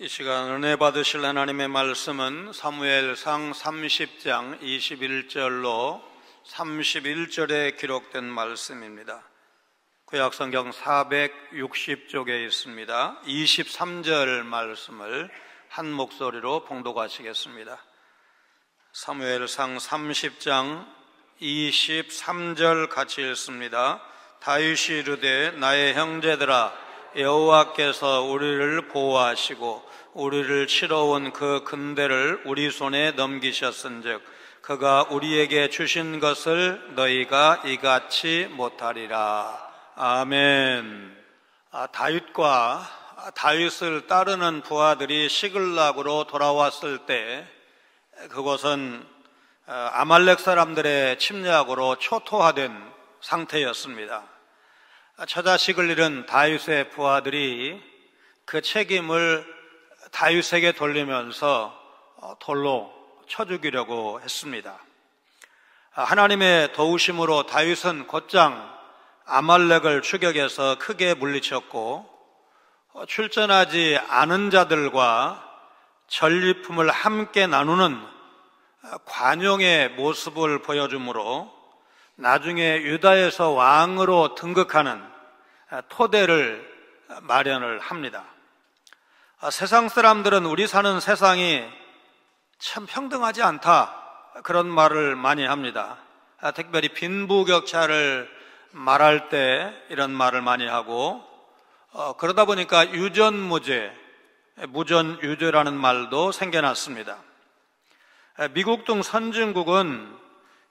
이 시간 은혜 받으실 하나님의 말씀은 사무엘상 30장 21절로 31절에 기록된 말씀입니다. 구약성경 460쪽에 있습니다. 23절 말씀을 한 목소리로 봉독하시겠습니다. 사무엘상 30장 23절 같이 읽습니다. 다윗이 이르되 나의 형제들아, 여호와께서 우리를 보호하시고 우리를 치러 온 그 군대를 우리 손에 넘기셨은즉 그가 우리에게 주신 것을 너희가 이같이 못하리라. 아멘. 다윗을 따르는 부하들이 시글락으로 돌아왔을 때 그곳은 아말렉 사람들의 침략으로 초토화된 상태였습니다. 처자식을 잃은 다윗의 부하들이 그 책임을 다윗에게 돌리면서 돌로 쳐 죽이려고 했습니다. 하나님의 도우심으로 다윗은 곧장 아말렉을 추격해서 크게 물리쳤고, 출전하지 않은 자들과 전리품을 함께 나누는 관용의 모습을 보여주므로 나중에 유다에서 왕으로 등극하는 토대를 마련을 합니다. 세상 사람들은 우리 사는 세상이 참 평등하지 않다, 그런 말을 많이 합니다. 특별히 빈부격차를 말할 때 이런 말을 많이 하고, 그러다 보니까 유전무죄, 무전유죄라는 말도 생겨났습니다. 미국 등 선진국은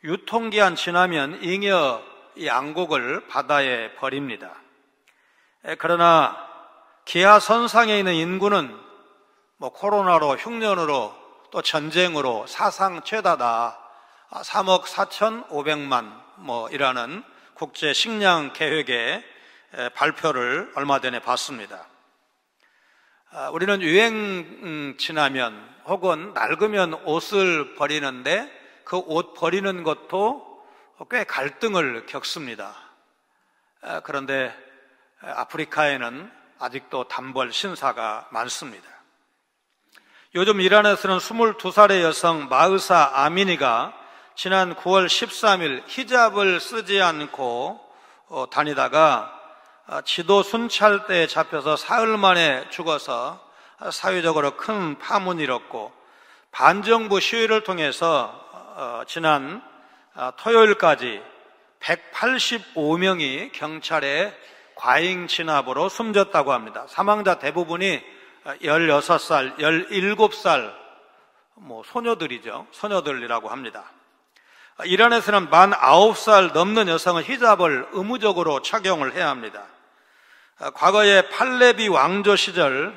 유통기한 지나면 잉여 양곡을 바다에 버립니다. 그러나 기하선상에 있는 인구는 코로나로, 흉년으로, 또 전쟁으로 사상 최다다 3억 4,500만 이라는 국제 식량 계획의 발표를 얼마 전에 봤습니다. 우리는 유행 지나면 혹은 낡으면 옷을 버리는데 그 옷 버리는 것도 꽤 갈등을 겪습니다. 그런데 아프리카에는 아직도 단벌 신사가 많습니다. 요즘 이란에서는 22살의 여성 마흐사 아미니가 지난 9월 13일 히잡을 쓰지 않고 다니다가 지도 순찰대에 잡혀서 사흘 만에 죽어서 사회적으로 큰 파문이 일었고, 반정부 시위를 통해서 지난 토요일까지 185명이 경찰의 과잉 진압으로 숨졌다고 합니다. 사망자 대부분이 16살, 17살 소녀들이죠. 소녀들이라고 합니다. 이란에서는 만 9살 넘는 여성은 히잡을 의무적으로 착용을 해야 합니다. 과거에 팔레비 왕조 시절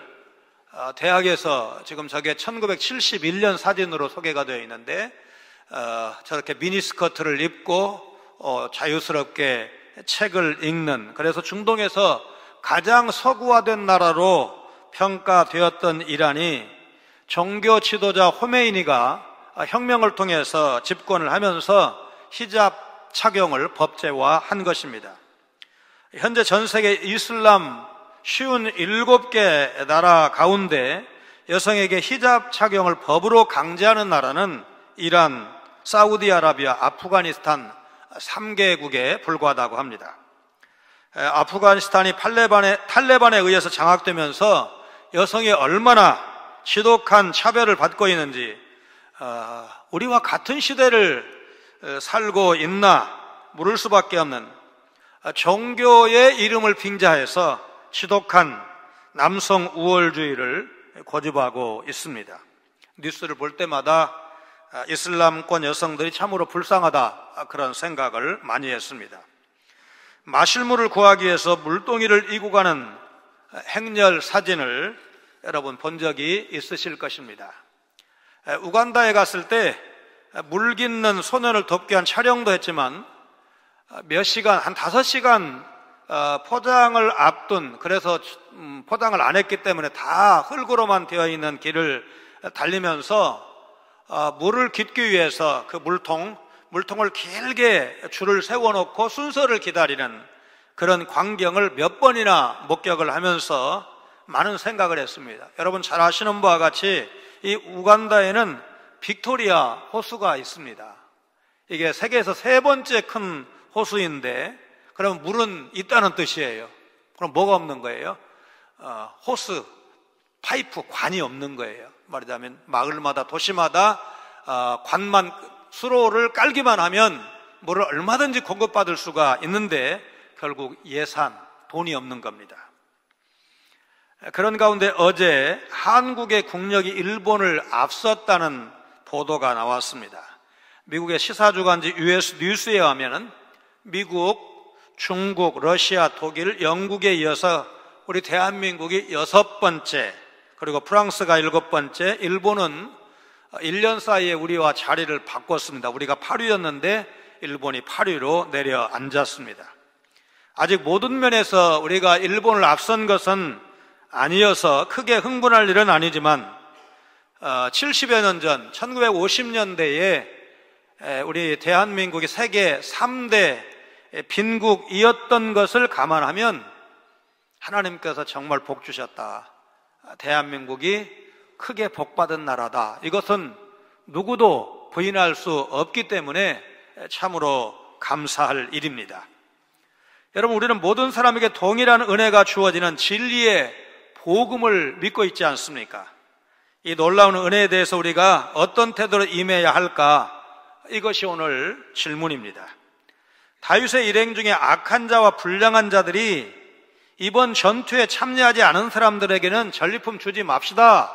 대학에서, 지금 저게 1971년 사진으로 소개가 되어 있는데, 저렇게 미니스커트를 입고 자유스럽게 책을 읽는, 그래서 중동에서 가장 서구화된 나라로 평가되었던 이란이 종교 지도자 호메이니가 혁명을 통해서 집권을 하면서 히잡 착용을 법제화한 것입니다. 현재 전 세계 이슬람 57개 나라 가운데 여성에게 히잡 착용을 법으로 강제하는 나라는 이란, 사우디아라비아, 아프가니스탄 3개국에 불과하다고 합니다. 아프가니스탄이 탈레반에 의해서 장악되면서 여성이 얼마나 지독한 차별을 받고 있는지, 우리와 같은 시대를 살고 있나 물을 수밖에 없는, 종교의 이름을 빙자해서 지독한 남성 우월주의를 고집하고 있습니다. 뉴스를 볼 때마다 이슬람권 여성들이 참으로 불쌍하다, 그런 생각을 많이 했습니다. 마실 물을 구하기 위해서 물동이를 이고 가는 행렬 사진을 여러분 본 적이 있으실 것입니다. 우간다에 갔을 때 물 깃는 소년을 돕기 위한 촬영도 했지만 몇 시간, 한 5시간 포장을 앞둔, 그래서 포장을 안 했기 때문에 다 흙으로만 되어 있는 길을 달리면서 물을 깃기 위해서 그 물통을 길게 줄을 세워놓고 순서를 기다리는 그런 광경을 몇 번이나 목격을 하면서 많은 생각을 했습니다. 여러분 잘 아시는 바와 같이 이 우간다에는 빅토리아 호수가 있습니다. 이게 세계에서 세 번째 큰 호수인데, 그럼 물은 있다는 뜻이에요. 그럼 뭐가 없는 거예요? 호스, 파이프, 관이 없는 거예요. 말하자면 마을마다 도시마다 관만, 수로를 깔기만 하면 물을 얼마든지 공급받을 수가 있는데 결국 예산, 돈이 없는 겁니다. 그런 가운데 어제 한국의 국력이 일본을 앞섰다는 보도가 나왔습니다. 미국의 시사주간지 US 뉴스에 의하면 미국, 중국, 러시아, 독일, 영국에 이어서 우리 대한민국이 6번째, 그리고 프랑스가 7번째, 일본은 1년 사이에 우리와 자리를 바꿨습니다. 우리가 8위였는데 일본이 8위로 내려앉았습니다. 아직 모든 면에서 우리가 일본을 앞선 것은 아니어서 크게 흥분할 일은 아니지만 70여 년 전 1950년대에 우리 대한민국이 세계 3대 빈국이었던 것을 감안하면 하나님께서 정말 복 주셨다. 대한민국이 크게 복받은 나라다. 이것은 누구도 부인할 수 없기 때문에 참으로 감사할 일입니다. 여러분, 우리는 모든 사람에게 동일한 은혜가 주어지는 진리의 복음을 믿고 있지 않습니까? 이 놀라운 은혜에 대해서 우리가 어떤 태도로 임해야 할까? 이것이 오늘 질문입니다. 다윗의 일행 중에 악한 자와 불량한 자들이 이번 전투에 참여하지 않은 사람들에게는 전리품 주지 맙시다.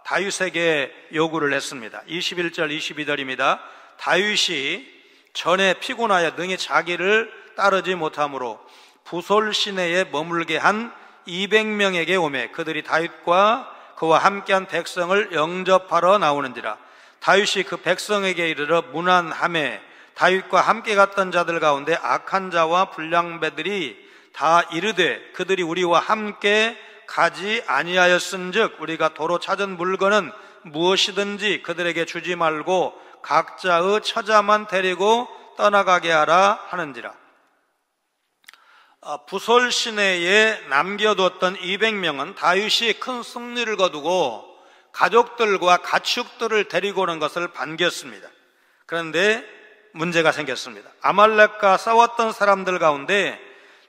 다윗에게 요구를 했습니다. 21절 22절입니다. 다윗이 전에 피곤하여 능히 자기를 따르지 못하므로 부솔 시내에 머물게 한 200명에게 오매 그들이 다윗과 그와 함께한 백성을 영접하러 나오는지라. 다윗이 그 백성에게 이르러 문안하매 다윗과 함께 갔던 자들 가운데 악한 자와 불량배들이 다 이르되 그들이 우리와 함께 가지 아니하였은즉 우리가 도로 찾은 물건은 무엇이든지 그들에게 주지 말고 각자의 처자만 데리고 떠나가게 하라 하는지라. 부솔 시내에 남겨뒀던 200명은 다윗이 큰 승리를 거두고 가족들과 가축들을 데리고 오는 것을 반겼습니다. 그런데 문제가 생겼습니다. 아말렉과 싸웠던 사람들 가운데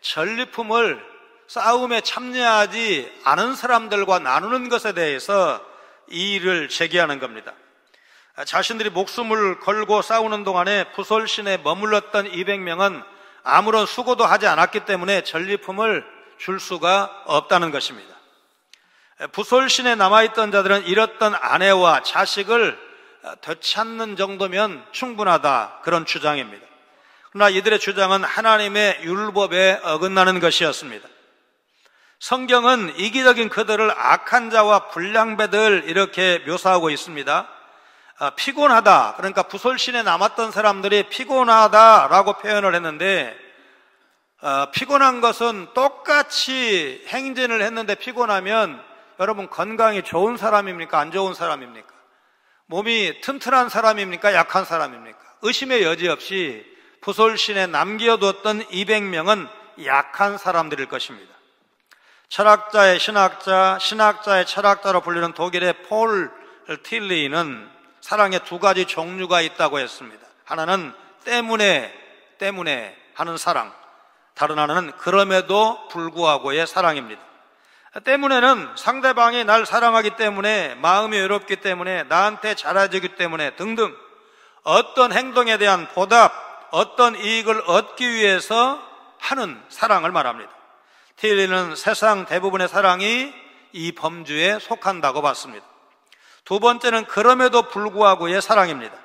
전리품을 싸움에 참여하지 않은 사람들과 나누는 것에 대해서 이의를 제기하는 겁니다. 자신들이 목숨을 걸고 싸우는 동안에 부솔 시내에 머물렀던 200명은 아무런 수고도 하지 않았기 때문에 전리품을 줄 수가 없다는 것입니다. 부솔 시내에 남아있던 자들은 잃었던 아내와 자식을 되찾는 정도면 충분하다, 그런 주장입니다. 그러나 이들의 주장은 하나님의 율법에 어긋나는 것이었습니다. 성경은 이기적인 그들을 악한 자와 불량배들 이렇게 묘사하고 있습니다. 피곤하다, 그러니까 부솔신에 남았던 사람들이 피곤하다라고 표현을 했는데, 피곤한 것은 똑같이 행진을 했는데 피곤하면 여러분 건강이 좋은 사람입니까? 안 좋은 사람입니까? 몸이 튼튼한 사람입니까? 약한 사람입니까? 의심의 여지 없이 부솔신에 남겨뒀던 200명은 약한 사람들일 것입니다. 철학자의 신학자, 신학자의 철학자로 불리는 독일의 폴 틸리는 사랑에 두 가지 종류가 있다고 했습니다. 하나는 때문에 하는 사랑, 다른 하나는 그럼에도 불구하고의 사랑입니다. 때문에는 상대방이 날 사랑하기 때문에, 마음이 외롭기 때문에, 나한테 잘해주기 때문에 등등 어떤 행동에 대한 보답, 어떤 이익을 얻기 위해서 하는 사랑을 말합니다. 틸리는 세상 대부분의 사랑이 이 범주에 속한다고 봤습니다. 두 번째는 그럼에도 불구하고의 사랑입니다.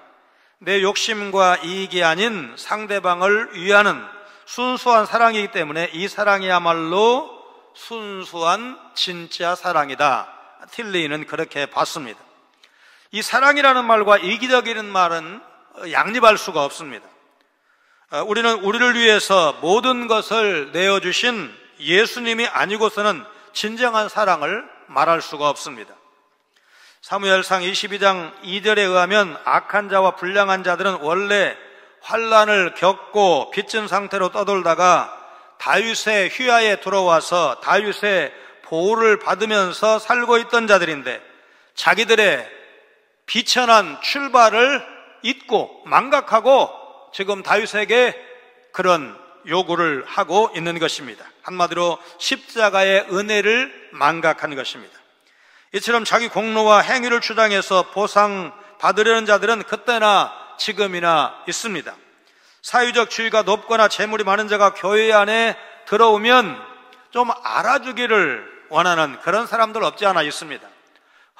내 욕심과 이익이 아닌 상대방을 위하는 순수한 사랑이기 때문에 이 사랑이야말로 순수한 진짜 사랑이다. 틸리는 그렇게 봤습니다. 이 사랑이라는 말과 이기적이라는 말은 양립할 수가 없습니다. 우리는 우리를 위해서 모든 것을 내어주신 예수님이 아니고서는 진정한 사랑을 말할 수가 없습니다. 사무엘상 22장 2절에 의하면 악한 자와 불량한 자들은 원래 환난을 겪고 빚진 상태로 떠돌다가 다윗의 휘하에 들어와서 다윗의 보호를 받으면서 살고 있던 자들인데 자기들의 비천한 출발을 잊고 망각하고 지금 다윗에게 그런 요구를 하고 있는 것입니다. 한마디로 십자가의 은혜를 망각하는 것입니다. 이처럼 자기 공로와 행위를 주장해서 보상 받으려는 자들은 그때나 지금이나 있습니다. 사회적 지위가 높거나 재물이 많은 자가 교회 안에 들어오면 좀 알아주기를 원하는 그런 사람들 없지 않아 있습니다.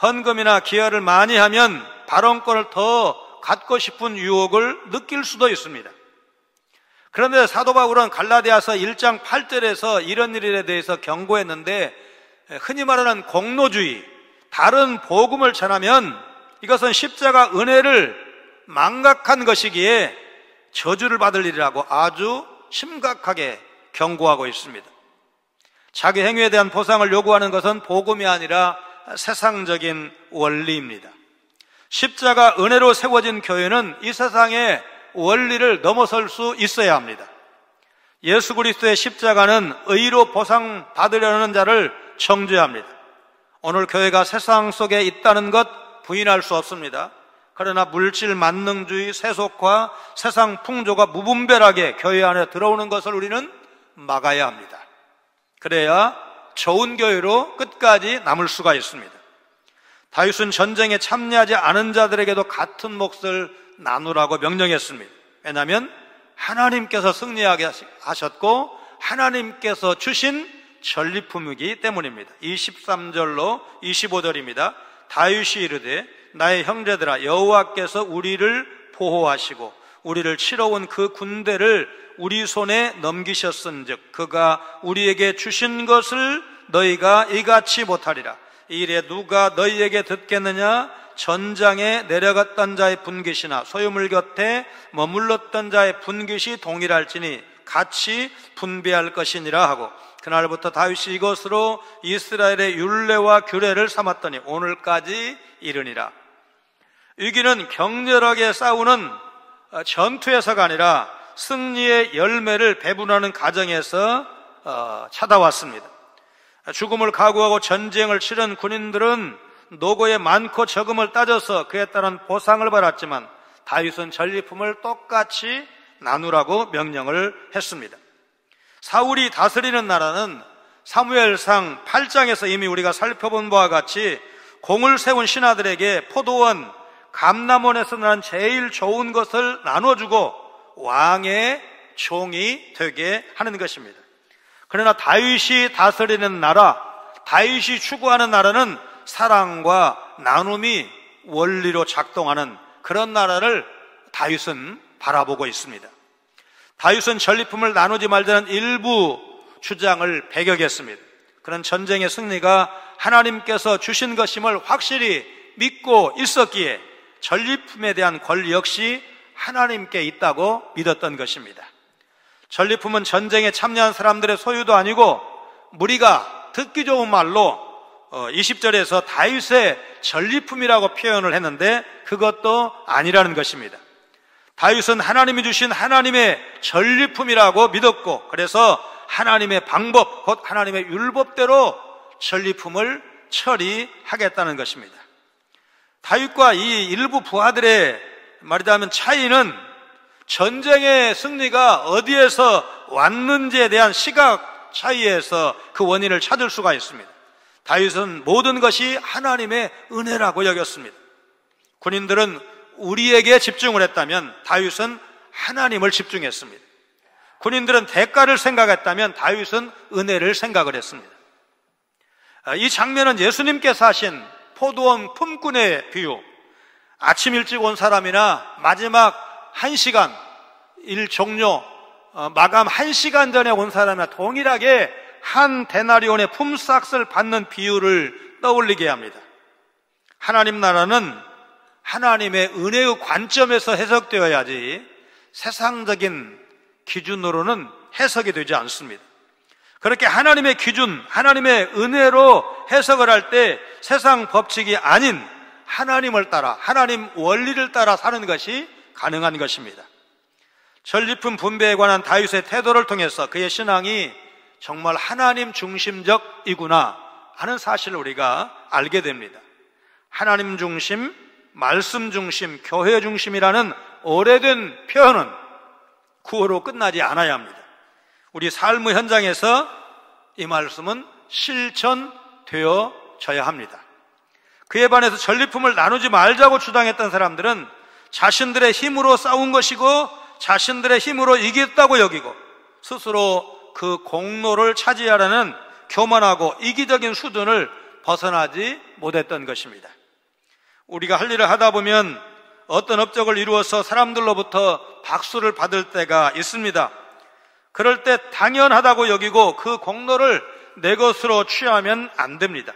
헌금이나 기여를 많이 하면 발언권을 더 갖고 싶은 유혹을 느낄 수도 있습니다. 그런데 사도 바울은 갈라디아서 1장 8절에서 이런 일에 대해서 경고했는데, 흔히 말하는 공로주의, 다른 복음을 전하면 이것은 십자가 은혜를 망각한 것이기에 저주를 받을 일이라고 아주 심각하게 경고하고 있습니다. 자기 행위에 대한 보상을 요구하는 것은 복음이 아니라 세상적인 원리입니다. 십자가 은혜로 세워진 교회는 이 세상의 원리를 넘어설 수 있어야 합니다. 예수 그리스도의 십자가는 의로 보상받으려는 자를 정죄합니다. 오늘 교회가 세상 속에 있다는 것 부인할 수 없습니다. 그러나 물질 만능주의, 세속화, 세상 풍조가 무분별하게 교회 안에 들어오는 것을 우리는 막아야 합니다. 그래야 좋은 교회로 끝까지 남을 수가 있습니다. 다윗은 전쟁에 참여하지 않은 자들에게도 같은 몫을 나누라고 명령했습니다. 왜냐하면 하나님께서 승리하게 하셨고 하나님께서 주신 전리품이기 때문입니다. 23절로 25절입니다. 다윗이 이르되 나의 형제들아, 여호와께서 우리를 보호하시고 우리를 치러 온 그 군대를 우리 손에 넘기셨은즉 그가 우리에게 주신 것을 너희가 이같이 못하리라. 이 일에 누가 너희에게 듣겠느냐? 전장에 내려갔던 자의 분깃이나 소유물 곁에 머물렀던 자의 분깃이 동일할지니 같이 분배할 것이니라 하고, 그날부터 다윗이 이것으로 이스라엘의 율례와 규례를 삼았더니 오늘까지 이르니라. 위기는 격렬하게 싸우는 전투에서가 아니라 승리의 열매를 배분하는 과정에서 찾아왔습니다. 죽음을 각오하고 전쟁을 치른 군인들은 노고의 많고 적음을 따져서 그에 따른 보상을 받았지만 다윗은 전리품을 똑같이 나누라고 명령을 했습니다. 사울이 다스리는 나라는 사무엘상 8장에서 이미 우리가 살펴본 바와 같이 공을 세운 신하들에게 포도원, 감람원에서 난 제일 좋은 것을 나눠주고 왕의 종이 되게 하는 것입니다. 그러나 다윗이 다스리는 나라, 다윗이 추구하는 나라는 사랑과 나눔이 원리로 작동하는 그런 나라를 다윗은 바라보고 있습니다. 다윗은 전리품을 나누지 말자는 일부 주장을 배격했습니다. 그런 전쟁의 승리가 하나님께서 주신 것임을 확실히 믿고 있었기에 전리품에 대한 권리 역시 하나님께 있다고 믿었던 것입니다. 전리품은 전쟁에 참여한 사람들의 소유도 아니고 무리가 듣기 좋은 말로 20절에서 다윗의 전리품이라고 표현을 했는데 그것도 아니라는 것입니다. 다윗은 하나님이 주신 하나님의 전리품이라고 믿었고, 그래서 하나님의 방법, 곧 하나님의 율법대로 전리품을 처리하겠다는 것입니다. 다윗과 이 일부 부하들의 말하자면 차이는 전쟁의 승리가 어디에서 왔는지에 대한 시각 차이에서 그 원인을 찾을 수가 있습니다. 다윗은 모든 것이 하나님의 은혜라고 여겼습니다. 군인들은 우리에게 집중을 했다면 다윗은 하나님을 집중했습니다. 군인들은 대가를 생각했다면 다윗은 은혜를 생각을 했습니다. 이 장면은 예수님께서 하신 포도원 품꾼의 비유, 아침 일찍 온 사람이나 마지막 1시간 일 종료 마감 1시간 전에 온 사람이나 동일하게 한 데나리온의 품삯을 받는 비유를 떠올리게 합니다. 하나님 나라는 하나님의 은혜의 관점에서 해석되어야지 세상적인 기준으로는 해석이 되지 않습니다. 그렇게 하나님의 기준, 하나님의 은혜로 해석을 할 때 세상 법칙이 아닌 하나님을 따라, 하나님 원리를 따라 사는 것이 가능한 것입니다. 전리품 분배에 관한 다윗의 태도를 통해서 그의 신앙이 정말 하나님 중심적이구나 하는 사실을 우리가 알게 됩니다. 하나님 중심, 말씀 중심, 교회 중심이라는 오래된 표현은 구호로 끝나지 않아야 합니다. 우리 삶의 현장에서 이 말씀은 실천되어져야 합니다. 그에 반해서 전리품을 나누지 말자고 주장했던 사람들은 자신들의 힘으로 싸운 것이고 자신들의 힘으로 이겼다고 여기고 스스로 그 공로를 차지하라는 교만하고 이기적인 수준을 벗어나지 못했던 것입니다. 우리가 할 일을 하다 보면 어떤 업적을 이루어서 사람들로부터 박수를 받을 때가 있습니다. 그럴 때 당연하다고 여기고 그 공로를 내 것으로 취하면 안 됩니다.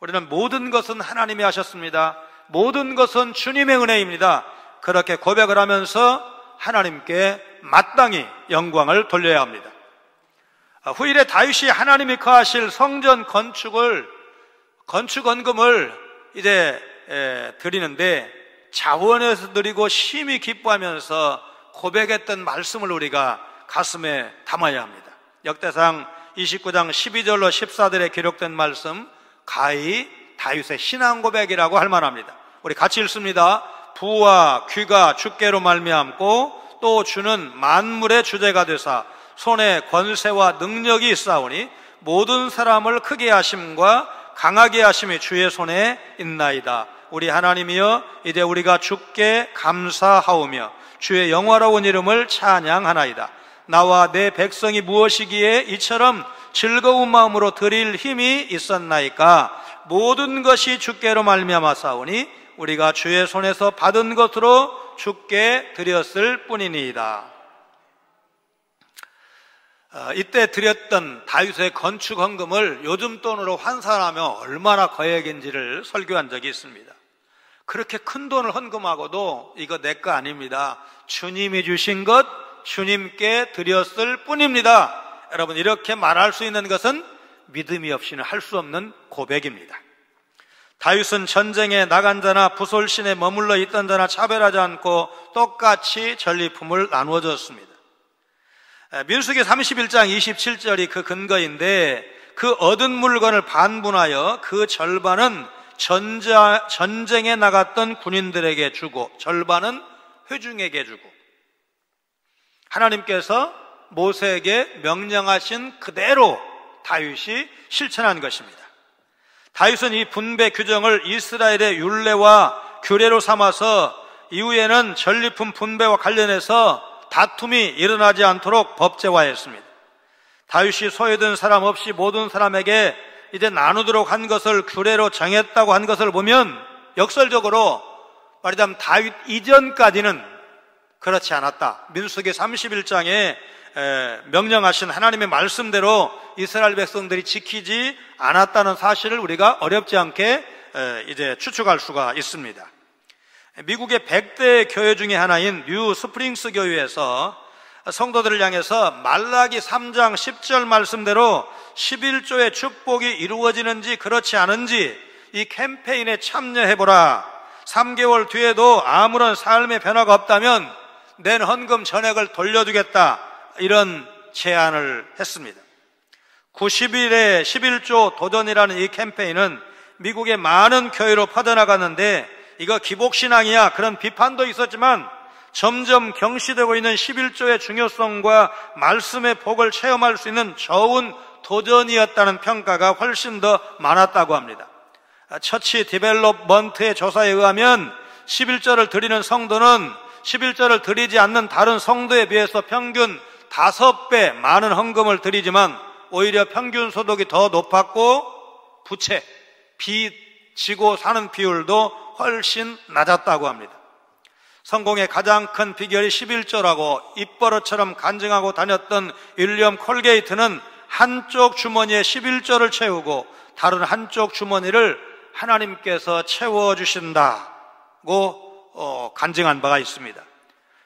우리는 모든 것은 하나님이 하셨습니다. 모든 것은 주님의 은혜입니다. 그렇게 고백을 하면서 하나님께 마땅히 영광을 돌려야 합니다. 후일에 다윗이 하나님이 거하실 성전 건축헌금을 이제 드리는데 자원에서 드리고 심히 기뻐하면서 고백했던 말씀을 우리가 가슴에 담아야 합니다. 역대상 29장 12절로 14절에 기록된 말씀, 가히 다윗의 신앙 고백이라고 할 만합니다. 우리 같이 읽습니다. 부와 귀가 주께로 말미암고 또 주는 만물의 주제가 되사 손에 권세와 능력이 있사오니 모든 사람을 크게 하심과 강하게 하심이 주의 손에 있나이다. 우리 하나님이여, 이제 우리가 주께 감사하오며 주의 영화로운 이름을 찬양하나이다. 나와 내 백성이 무엇이기에 이처럼 즐거운 마음으로 드릴 힘이 있었나이까? 모든 것이 주께로 말미암아사오니 우리가 주의 손에서 받은 것으로 주께 드렸을 뿐이니이다. 이때 드렸던 다윗의 건축 헌금을 요즘 돈으로 환산하면 얼마나 거액인지를 설교한 적이 있습니다. 그렇게 큰 돈을 헌금하고도 이거 내 거 아닙니다. 주님이 주신 것 주님께 드렸을 뿐입니다. 여러분, 이렇게 말할 수 있는 것은 믿음이 없이는 할 수 없는 고백입니다. 다윗은 전쟁에 나간 자나 부솔신에 머물러 있던 자나 차별하지 않고 똑같이 전리품을 나누어 줬습니다. 민수기 31장 27절이 그 근거인데, 그 얻은 물건을 반분하여 그 절반은 전쟁에 나갔던 군인들에게 주고 절반은 회중에게 주고, 하나님께서 모세에게 명령하신 그대로 다윗이 실천한 것입니다. 다윗은 이 분배 규정을 이스라엘의 율례와 규례로 삼아서 이후에는 전리품 분배와 관련해서 다툼이 일어나지 않도록 법제화했습니다. 다윗이 소외된 사람 없이 모든 사람에게 이제 나누도록 한 것을 규례로 정했다고 한 것을 보면 역설적으로 말하자면 다윗 이전까지는 그렇지 않았다. 민수기 31장에 명령하신 하나님의 말씀대로 이스라엘 백성들이 지키지 않았다는 사실을 우리가 어렵지 않게 이제 추측할 수가 있습니다. 미국의 100대 교회 중에 하나인 뉴 스프링스 교회에서 성도들을 향해서 말라기 3장 10절 말씀대로 11조의 축복이 이루어지는지 그렇지 않은지 이 캠페인에 참여해보라. 3개월 뒤에도 아무런 삶의 변화가 없다면 낸 헌금 전액을 돌려주겠다, 이런 제안을 했습니다. 90일의 11조 도전이라는 이 캠페인은 미국의 많은 교회로 퍼져나갔는데, 이거 기복신앙이야, 그런 비판도 있었지만 점점 경시되고 있는 11조의 중요성과 말씀의 복을 체험할 수 있는 좋은 도전이었다는 평가가 훨씬 더 많았다고 합니다. 처치 디벨롭먼트의 조사에 의하면 11조를 드리는 성도는 11조를 드리지 않는 다른 성도에 비해서 평균 5배 많은 헌금을 드리지만 오히려 평균 소득이 더 높았고 부채, 빚 지고 사는 비율도 훨씬 낮았다고 합니다. 성공의 가장 큰 비결이 11조라고 입버릇처럼 간증하고 다녔던 윌리엄 콜게이트는 한쪽 주머니에 11조를 채우고 다른 한쪽 주머니를 하나님께서 채워주신다고 간증한 바가 있습니다.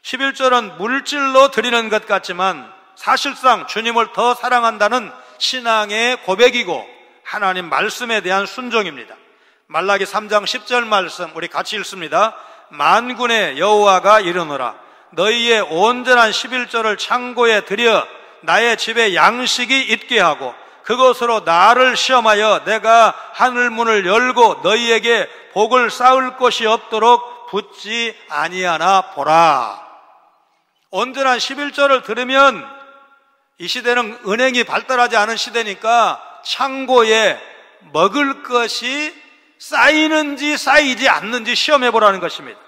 11조는 물질로 드리는 것 같지만 사실상 주님을 더 사랑한다는 신앙의 고백이고 하나님 말씀에 대한 순종입니다. 말라기 3장 10절 말씀 우리 같이 읽습니다. 만군의 여호와가 이르노라. 너희의 온전한 11조를 창고에 들여 나의 집에 양식이 있게 하고 그것으로 나를 시험하여 내가 하늘문을 열고 너희에게 복을 쌓을 것이 없도록 붙지 아니하나 보라. 온전한 11절을 들으면 이 시대는 은행이 발달하지 않은 시대니까 창고에 먹을 것이 쌓이는지 쌓이지 않는지 시험해 보라는 것입니다.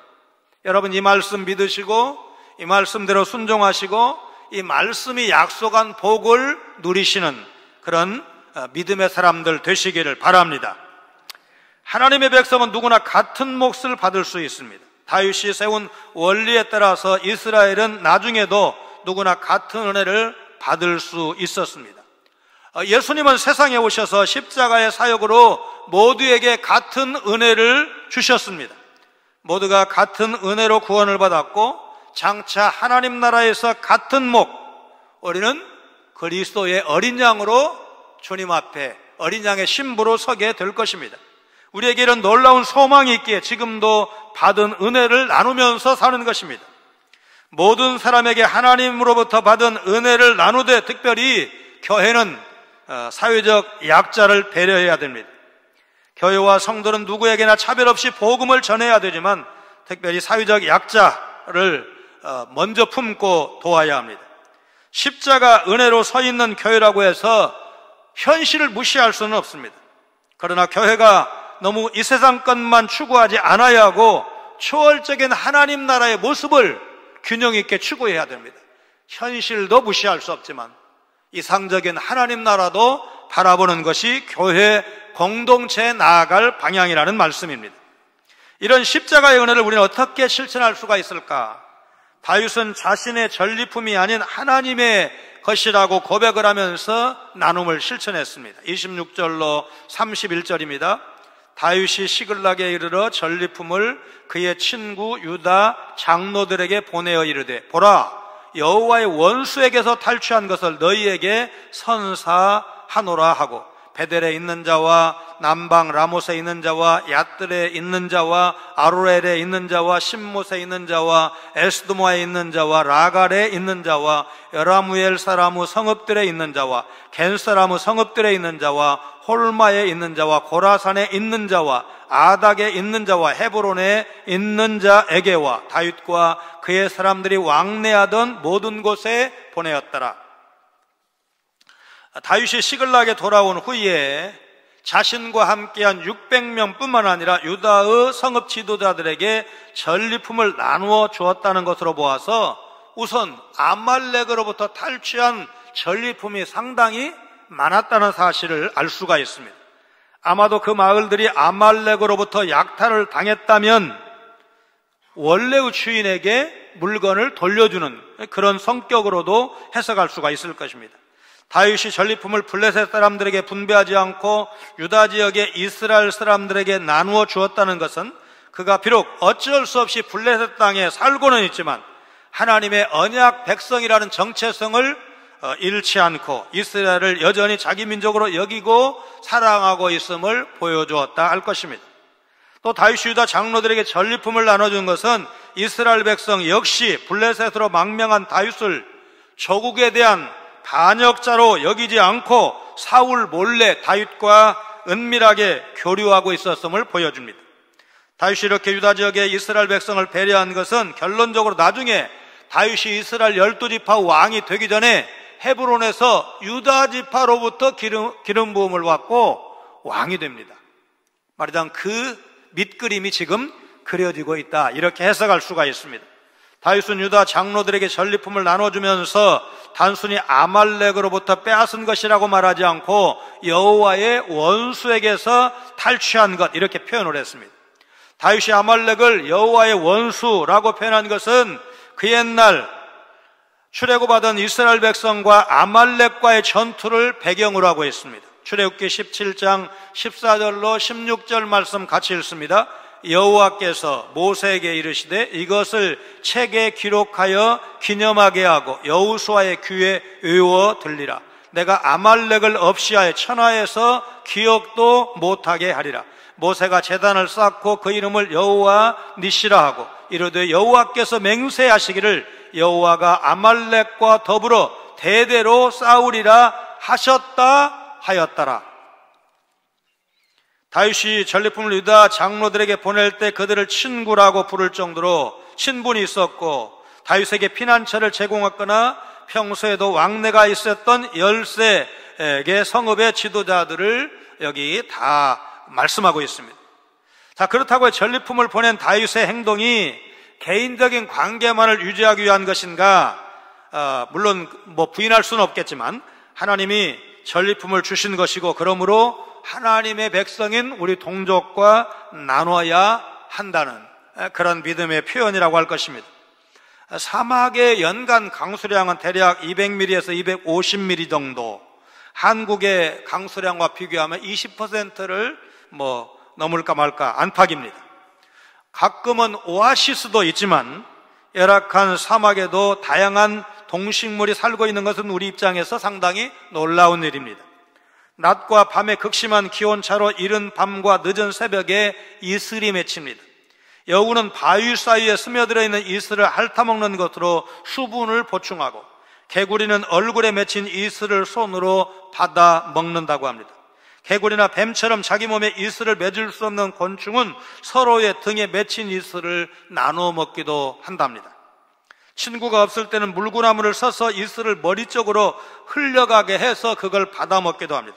여러분, 이 말씀 믿으시고 이 말씀대로 순종하시고 이 말씀이 약속한 복을 누리시는 그런 믿음의 사람들 되시기를 바랍니다. 하나님의 백성은 누구나 같은 몫을 받을 수 있습니다. 다윗이 세운 원리에 따라서 이스라엘은 나중에도 누구나 같은 은혜를 받을 수 있었습니다. 예수님은 세상에 오셔서 십자가의 사역으로 모두에게 같은 은혜를 주셨습니다. 모두가 같은 은혜로 구원을 받았고 장차 하나님 나라에서 같은 목, 우리는 그리스도의 어린 양으로 주님 앞에 어린 양의 신부로 서게 될 것입니다. 우리에게는 놀라운 소망이 있기에 지금도 받은 은혜를 나누면서 사는 것입니다. 모든 사람에게 하나님으로부터 받은 은혜를 나누되 특별히 교회는 사회적 약자를 배려해야 됩니다. 교회와 성도는 누구에게나 차별 없이 복음을 전해야 되지만 특별히 사회적 약자를 먼저 품고 도와야 합니다. 십자가 은혜로 서 있는 교회라고 해서 현실을 무시할 수는 없습니다. 그러나 교회가 너무 이 세상 것만 추구하지 않아야 하고 초월적인 하나님 나라의 모습을 균형 있게 추구해야 됩니다. 현실도 무시할 수 없지만 이상적인 하나님 나라도 바라보는 것이 교회 공동체에 나아갈 방향이라는 말씀입니다. 이런 십자가의 은혜를 우리는 어떻게 실천할 수가 있을까? 다윗은 자신의 전리품이 아닌 하나님의 것이라고 고백을 하면서 나눔을 실천했습니다. 26절로 31절입니다. 다윗이 시글락에 이르러 전리품을 그의 친구 유다 장로들에게 보내어 이르되 보라, 여호와의 원수에게서 탈취한 것을 너희에게 선사하노라 하고 베델에 있는 자와 남방 라못에 있는 자와 얏들에 있는 자와 아로엘에 있는 자와 신못에 있는 자와 에스드모에 있는 자와 라갈에 있는 자와 여라무엘 사라무 성읍들에 있는 자와 겐 사라무 성읍들에 있는 자와 홀마에 있는 자와 고라산에 있는 자와 아닥에 있는 자와 헤브론에 있는 자에게와 다윗과 그의 사람들이 왕래하던 모든 곳에 보내었더라. 다윗이 시글락에 돌아온 후에 자신과 함께한 600명 뿐만 아니라 유다의 성읍 지도자들에게 전리품을 나누어 주었다는 것으로 보아서 우선 아말렉으로부터 탈취한 전리품이 상당히 많았다는 사실을 알 수가 있습니다. 아마도 그 마을들이 아말렉으로부터 약탈을 당했다면 원래의 주인에게 물건을 돌려주는 그런 성격으로도 해석할 수가 있을 것입니다. 다윗이 전리품을 블레셋 사람들에게 분배하지 않고 유다 지역의 이스라엘 사람들에게 나누어 주었다는 것은 그가 비록 어쩔 수 없이 블레셋 땅에 살고는 있지만 하나님의 언약 백성이라는 정체성을 잃지 않고 이스라엘을 여전히 자기 민족으로 여기고 사랑하고 있음을 보여주었다 할 것입니다. 또 다윗이 유다 장로들에게 전리품을 나눠준 것은 이스라엘 백성 역시 블레셋으로 망명한 다윗을 조국에 대한 반역자로 여기지 않고 사울 몰래 다윗과 은밀하게 교류하고 있었음을 보여줍니다. 다윗이 이렇게 유다 지역의 이스라엘 백성을 배려한 것은 결론적으로 나중에 다윗이 이스라엘 12지파 왕이 되기 전에 헤브론에서 유다 지파로부터 기름 부음을 받고 왕이 됩니다. 말하자면 그 밑그림이 지금 그려지고 있다, 이렇게 해석할 수가 있습니다. 다윗은 유다 장로들에게 전리품을 나눠주면서 단순히 아말렉으로부터 빼앗은 것이라고 말하지 않고 여호와의 원수에게서 탈취한 것, 이렇게 표현을 했습니다. 다윗이 아말렉을 여호와의 원수라고 표현한 것은 그 옛날 출애굽하던 이스라엘 백성과 아말렉과의 전투를 배경으로 하고 있습니다. 출애굽기 17장 14절로 16절 말씀 같이 읽습니다. 여호와께서 모세에게 이르시되 이것을 책에 기록하여 기념하게 하고 여호수아의 귀에 외워 들리라. 내가 아말렉을 없이하여 천하에서 기억도 못하게 하리라. 모세가 제단을 쌓고 그 이름을 여호와 니시라 하고 이르되 여호와께서 맹세하시기를 여호와가 아말렉과 더불어 대대로 싸우리라 하셨다 하였더라. 다윗이 전리품을 유다 장로들에게 보낼 때 그들을 친구라고 부를 정도로 친분이 있었고, 다윗에게 피난처를 제공했거나 평소에도 왕래가 있었던 13개 성읍의 지도자들을 여기 다 말씀하고 있습니다. 자, 그렇다고 전리품을 보낸 다윗의 행동이 개인적인 관계만을 유지하기 위한 것인가? 물론 부인할 수는 없겠지만 하나님이 전리품을 주신 것이고, 그러므로 하나님의 백성인 우리 동족과 나눠야 한다는 그런 믿음의 표현이라고 할 것입니다. 사막의 연간 강수량은 대략 200mm에서 250mm 정도, 한국의 강수량과 비교하면 20%를 넘을까 말까 안팎입니다. 가끔은 오아시스도 있지만 열악한 사막에도 다양한 동식물이 살고 있는 것은 우리 입장에서 상당히 놀라운 일입니다. 낮과 밤의 극심한 기온차로 이른 밤과 늦은 새벽에 이슬이 맺힙니다. 여우는 바위 사이에 스며들어 있는 이슬을 핥아먹는 것으로 수분을 보충하고, 개구리는 얼굴에 맺힌 이슬을 손으로 받아 먹는다고 합니다. 개구리나 뱀처럼 자기 몸에 이슬을 맺을 수 없는 곤충은 서로의 등에 맺힌 이슬을 나눠 먹기도 한답니다. 친구가 없을 때는 물구나무를 써서 이슬을 머리 쪽으로 흘려가게 해서 그걸 받아 먹기도 합니다.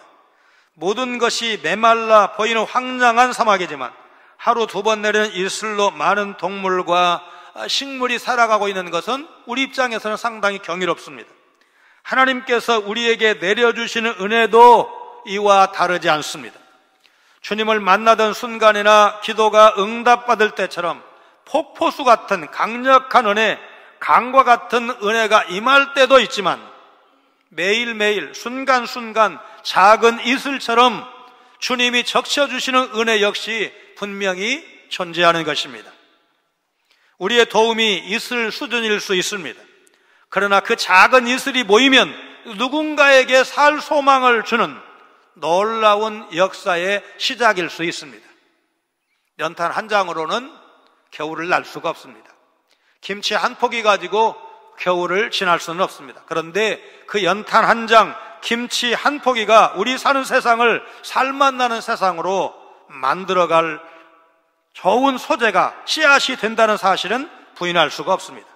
모든 것이 메말라 보이는 황량한 사막이지만 하루 2번 내리는 이슬로 많은 동물과 식물이 살아가고 있는 것은 우리 입장에서는 상당히 경이롭습니다. 하나님께서 우리에게 내려주시는 은혜도 이와 다르지 않습니다. 주님을 만나던 순간이나 기도가 응답받을 때처럼 폭포수 같은 강력한 은혜, 강과 같은 은혜가 임할 때도 있지만, 매일매일 순간순간 작은 이슬처럼 주님이 적셔주시는 은혜 역시 분명히 존재하는 것입니다. 우리의 도움이 이슬 수준일 수 있습니다. 그러나 그 작은 이슬이 모이면 누군가에게 살 소망을 주는 놀라운 역사의 시작일 수 있습니다. 연탄 한 장으로는 겨울을 날 수가 없습니다. 김치 한 포기 가지고 겨울을 지날 수는 없습니다. 그런데 그 연탄 한 장, 김치 한 포기가 우리 사는 세상을 살맛나는 세상으로 만들어갈 좋은 소재가, 씨앗이 된다는 사실은 부인할 수가 없습니다.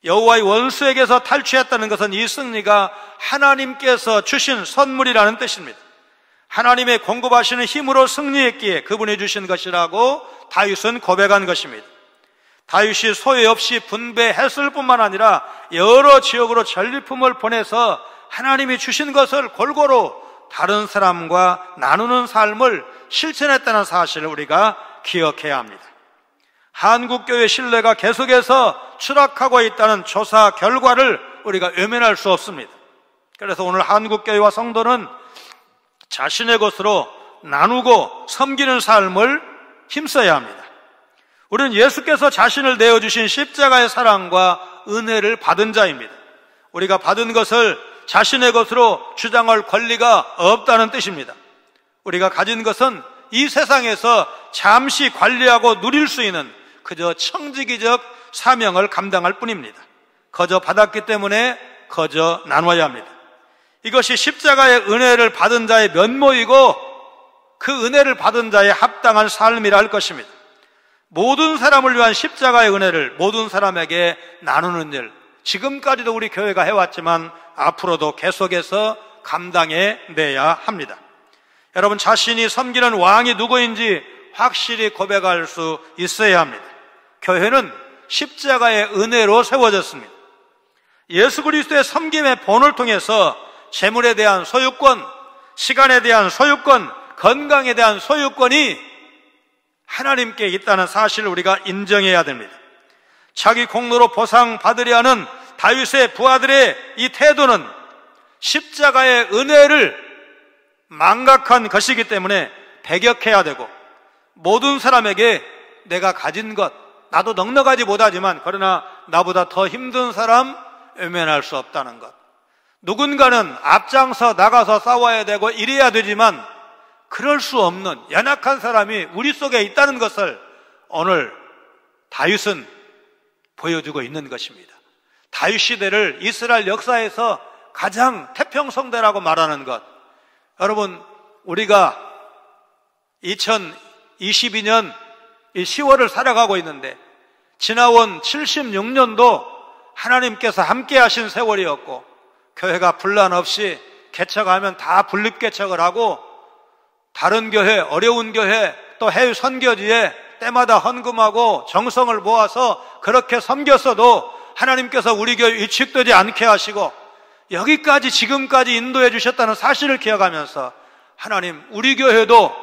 여호와의 원수에게서 탈취했다는 것은 이 승리가 하나님께서 주신 선물이라는 뜻입니다. 하나님의 공급하시는 힘으로 승리했기에 그분이 주신 것이라고 다윗은 고백한 것입니다. 다윗이 소요 없이 분배했을 뿐만 아니라 여러 지역으로 전리품을 보내서 하나님이 주신 것을 골고루 다른 사람과 나누는 삶을 실천했다는 사실을 우리가 기억해야 합니다. 한국교회 신뢰가 계속해서 추락하고 있다는 조사 결과를 우리가 외면할 수 없습니다. 그래서 오늘 한국교회와 성도는 자신의 것으로 나누고 섬기는 삶을 힘써야 합니다. 우리는 예수께서 자신을 내어주신 십자가의 사랑과 은혜를 받은 자입니다. 우리가 받은 것을 자신의 것으로 주장할 권리가 없다는 뜻입니다. 우리가 가진 것은 이 세상에서 잠시 관리하고 누릴 수 있는 그저 청지기적 사명을 감당할 뿐입니다. 거저 받았기 때문에 거저 나눠야 합니다. 이것이 십자가의 은혜를 받은 자의 면모이고 그 은혜를 받은 자의 합당한 삶이라 할 것입니다. 모든 사람을 위한 십자가의 은혜를 모든 사람에게 나누는 일, 지금까지도 우리 교회가 해왔지만 앞으로도 계속해서 감당해 내야 합니다. 여러분, 자신이 섬기는 왕이 누구인지 확실히 고백할 수 있어야 합니다. 교회는 십자가의 은혜로 세워졌습니다. 예수 그리스도의 섬김의 본을 통해서 재물에 대한 소유권, 시간에 대한 소유권, 건강에 대한 소유권이 하나님께 있다는 사실을 우리가 인정해야 됩니다. 자기 공로로 보상받으려 하는 다윗의 부하들의 이 태도는 십자가의 은혜를 망각한 것이기 때문에 배격해야 되고, 모든 사람에게 내가 가진 것, 나도 넉넉하지 못하지만 그러나 나보다 더 힘든 사람 외면할 수 없다는 것, 누군가는 앞장서 나가서 싸워야 되고 이래야 되지만 그럴 수 없는 연약한 사람이 우리 속에 있다는 것을 오늘 다윗은 보여주고 있는 것입니다. 다윗 시대를 이스라엘 역사에서 가장 태평성대라고 말하는 것, 여러분, 우리가 2022년 이 10월을 살아가고 있는데 지나온 76년도 하나님께서 함께 하신 세월이었고, 교회가 분란 없이 개척하면 다 분립개척을 하고, 다른 교회, 어려운 교회, 또 해외 선교지에 때마다 헌금하고 정성을 모아서 그렇게 섬겼어도 하나님께서 우리 교회 위축되지 않게 하시고 여기까지 지금까지 인도해 주셨다는 사실을 기억하면서, 하나님, 우리 교회도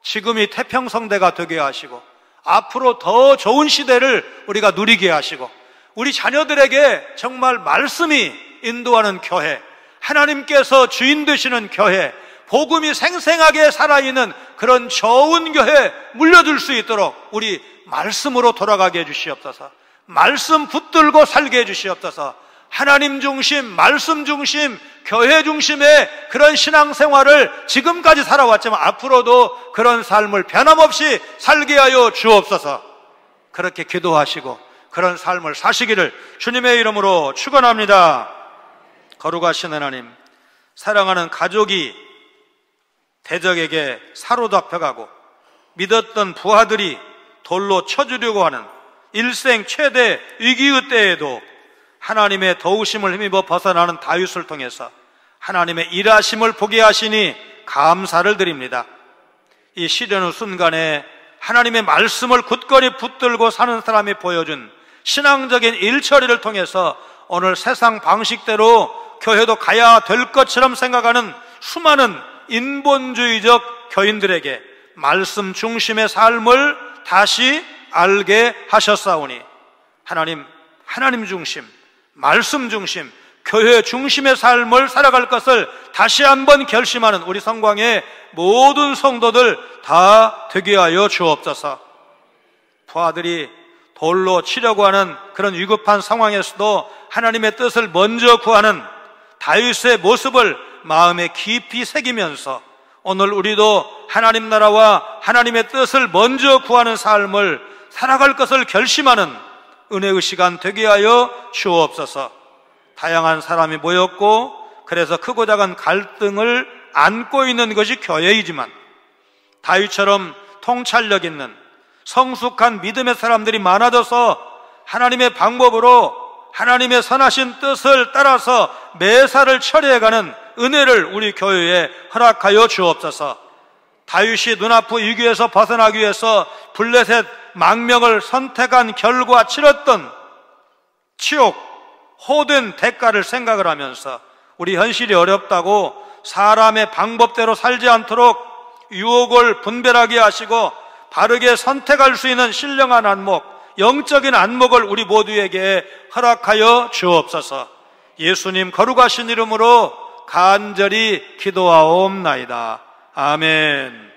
지금이 태평성대가 되게 하시고 앞으로 더 좋은 시대를 우리가 누리게 하시고, 우리 자녀들에게 정말 말씀이 인도하는 교회, 하나님께서 주인 되시는 교회, 복음이 생생하게 살아있는 그런 좋은 교회 물려줄 수 있도록 우리 말씀으로 돌아가게 해주시옵소서. 말씀 붙들고 살게 해주시옵소서. 하나님 중심, 말씀 중심, 교회 중심의 그런 신앙생활을 지금까지 살아왔지만 앞으로도 그런 삶을 변함없이 살게 하여 주옵소서. 그렇게 기도하시고 그런 삶을 사시기를 주님의 이름으로 축원합니다. 거룩하신 하나님, 사랑하는 가족이 대적에게 사로잡혀가고 믿었던 부하들이 돌로 쳐주려고 하는 일생 최대 위기의 때에도 하나님의 도우심을 힘입어 벗어나는 다윗을 통해서 하나님의 일하심을 보게 하시니 감사를 드립니다. 이 시련의 순간에 하나님의 말씀을 굳건히 붙들고 사는 사람이 보여준 신앙적인 일처리를 통해서 오늘 세상 방식대로 교회도 가야 될 것처럼 생각하는 수많은 인본주의적 교인들에게 말씀 중심의 삶을 다시 알게 하셨사오니, 하나님 중심, 말씀 중심, 교회 중심의 삶을 살아갈 것을 다시 한번 결심하는 우리 성광의 모든 성도들 다 되게 하여 주옵소서. 부하들이 돌로 치려고 하는 그런 위급한 상황에서도 하나님의 뜻을 먼저 구하는 다윗의 모습을 마음에 깊이 새기면서 오늘 우리도 하나님 나라와 하나님의 뜻을 먼저 구하는 삶을 살아갈 것을 결심하는 은혜의 시간 되게 하여 주옵소서. 다양한 사람이 모였고 그래서 크고 작은 갈등을 안고 있는 것이 교회이지만 다윗처럼 통찰력 있는 성숙한 믿음의 사람들이 많아져서 하나님의 방법으로 하나님의 선하신 뜻을 따라서 매사를 처리해가는 은혜를 우리 교회에 허락하여 주옵소서. 다윗이 눈앞의 위기에서 벗어나기 위해서 블레셋 망명을 선택한 결과 치렀던 치욕, 호된 대가를 생각을 하면서 우리 현실이 어렵다고 사람의 방법대로 살지 않도록 유혹을 분별하게 하시고 바르게 선택할 수 있는 신령한 안목, 영적인 안목을 우리 모두에게 허락하여 주옵소서. 예수님 거룩하신 이름으로 간절히 기도하옵나이다. 아멘.